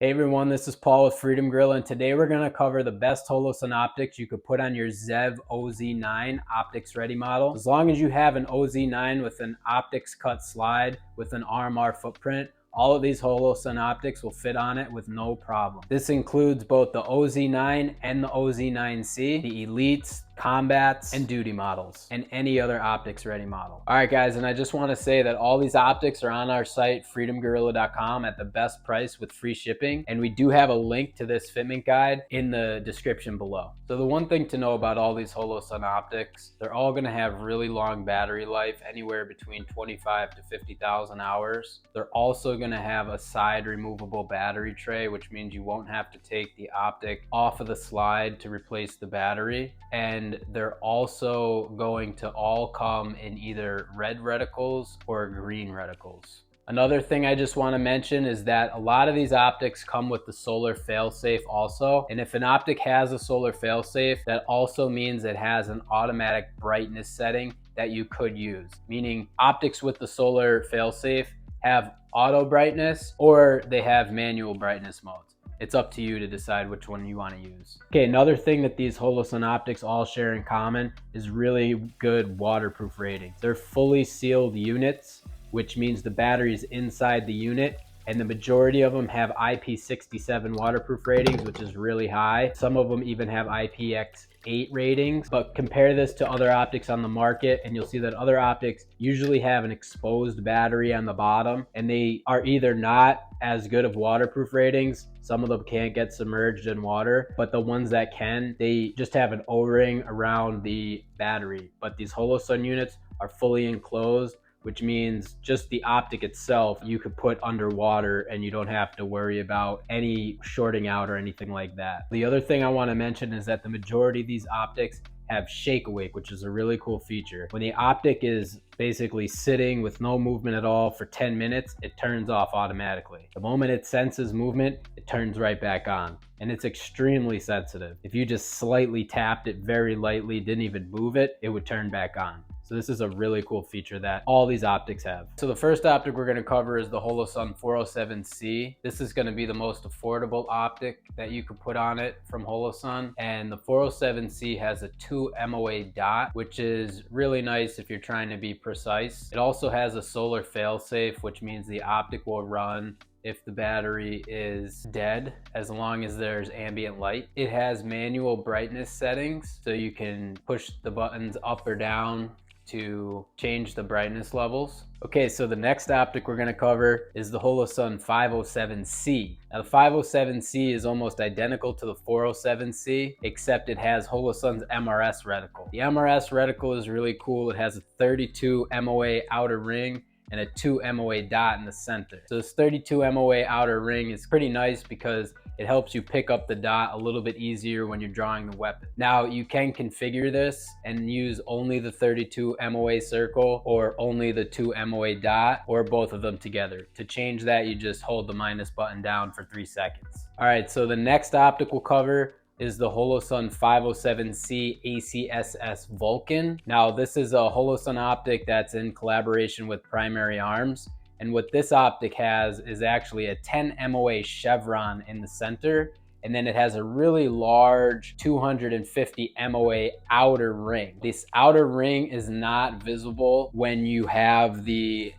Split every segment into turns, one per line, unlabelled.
Hey everyone, this is Paul with Freedom Grill, and today we're going to cover the best Holosun optics you could put on your Zev OZ9 optics ready model. As long as you have an OZ9 with an optics cut slide with an RMR footprint, all of these Holosun optics will fit on it with no problem. This includes both the OZ9 and the OZ9c, the Elites, Combats, and Duty models, and any other optics ready model. All right guys, and I just want to say that all these optics are on our site, freedomgorilla.com, at the best price with free shipping, and we do have a link to this fitment guide in the description below. So the one thing to know about all these Holosun optics, they're all going to have really long battery life, anywhere between 25 to 50,000 hours. They're also going to have a side removable battery tray, which means you won't have to take the optic off of the slide to replace the battery. And they're also going to all come in either red reticles or green reticles. Another thing I just want to mention is that a lot of these optics come with the solar failsafe also. And if an optic has a solar failsafe, that also means it has an automatic brightness setting that you could use. Meaning optics with the solar failsafe have auto brightness or they have manual brightness modes. It's up to you to decide which one you want to use. Okay, another thing that these Holosun optics all share in common is really good waterproof ratings. They're fully sealed units, which means the battery is inside the unit, and the majority of them have IP67 waterproof ratings, which is really high. Some of them even have IPX8 ratings, but compare this to other optics on the market and you'll see that other optics usually have an exposed battery on the bottom, and they are either not as good of waterproof ratings. Some of them can't get submerged in water, but the ones that can, they just have an O-ring around the battery. But these Holosun units are fully enclosed, which means just the optic itself you could put underwater and you don't have to worry about any shorting out or anything like that. The other thing I want to mention is that the majority of these optics have shake awake, which is a really cool feature. When the optic is basically sitting with no movement at all for 10 minutes, it turns off automatically. The moment it senses movement, it turns right back on. And it's extremely sensitive. If you just slightly tapped it very lightly, didn't even move it, it would turn back on. So this is a really cool feature that all these optics have. So the first optic we're going to cover is the Holosun 407c. This is going to be the most affordable optic that you could put on it from Holosun. And the 407c has a 2 MOA dot, which is really nice if you're trying to be precise. It also has a solar failsafe, which means the optic will run if the battery is dead, as long as there's ambient light. It has manual brightness settings, so you can push the buttons up or down to change the brightness levels. Okay, so the next optic we're going to cover is the Holosun 507c. Now the 507c is almost identical to the 407c, except it has Holosun's MRS reticle. The MRS reticle is really cool. It has a 32 MOA outer ring and a 2 MOA dot in the center. So this 32 MOA outer ring is pretty nice because it helps you pick up the dot a little bit easier when you're drawing the weapon. Now you can configure this and use only the 32 MOA circle or only the 2 MOA dot or both of them together. To change that, you just hold the minus button down for 3 seconds. All right, so the next optic we'll cover is the Holosun 507c ACSS Vulcan. Now this is a Holosun optic that's in collaboration with Primary Arms. And what this optic has is actually a 10 MOA chevron in the center. And then it has a really large 250 MOA outer ring. This outer ring is not visible when you have the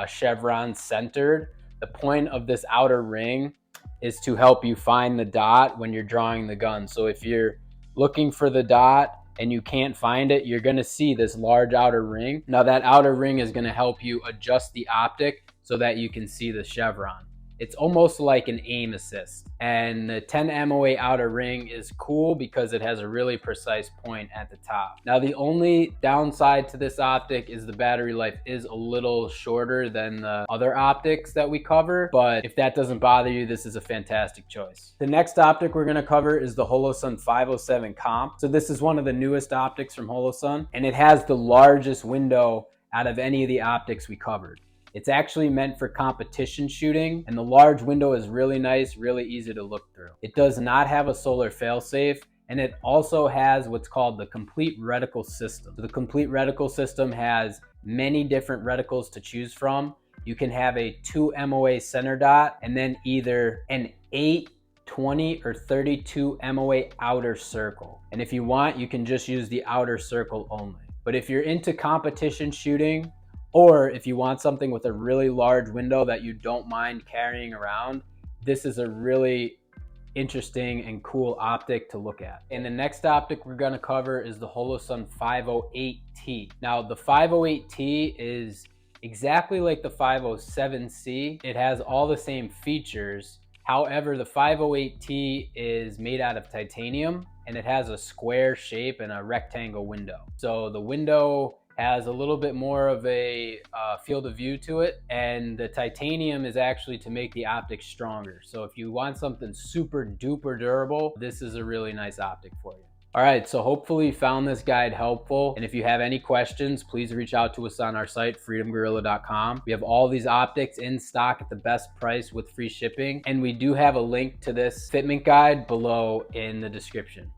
chevron centered. The point of this outer ring is to help you find the dot when you're drawing the gun. So if you're looking for the dot and you can't find it, you're gonna see this large outer ring. Now that outer ring is gonna help you adjust the optic so that you can see the chevron. It's almost like an aim assist. And the 10 MOA outer ring is cool because it has a really precise point at the top. Now the only downside to this optic is the battery life is a little shorter than the other optics that we cover, but if that doesn't bother you, this is a fantastic choice. The next optic we're gonna cover is the Holosun 507 Comp. So this is one of the newest optics from Holosun, and it has the largest window out of any of the optics we covered. It's actually meant for competition shooting, and the large window is really nice, really easy to look through. It does not have a solar failsafe, and it also has what's called the complete reticle system. So the complete reticle system has many different reticles to choose from. You can have a 2 MOA center dot and then either an 8, 20, or 32 MOA outer circle. And if you want, you can just use the outer circle only. But if you're into competition shooting, or if you want something with a really large window that you don't mind carrying around, this is a really interesting and cool optic to look at. And the next optic we're going to cover is the Holosun 508T. Now the 508T is exactly like the 507C. It has all the same features. However, the 508T is made out of titanium and it has a square shape and a rectangle window. So the window has a little bit more of a field of view to it, and the titanium is actually to make the optic stronger. So if you want something super duper durable, this is a really nice optic for you. All right, so hopefully you found this guide helpful. And if you have any questions, please reach out to us on our site, freedomgorilla.com. We have all these optics in stock at the best price with free shipping. And we do have a link to this fitment guide below in the description.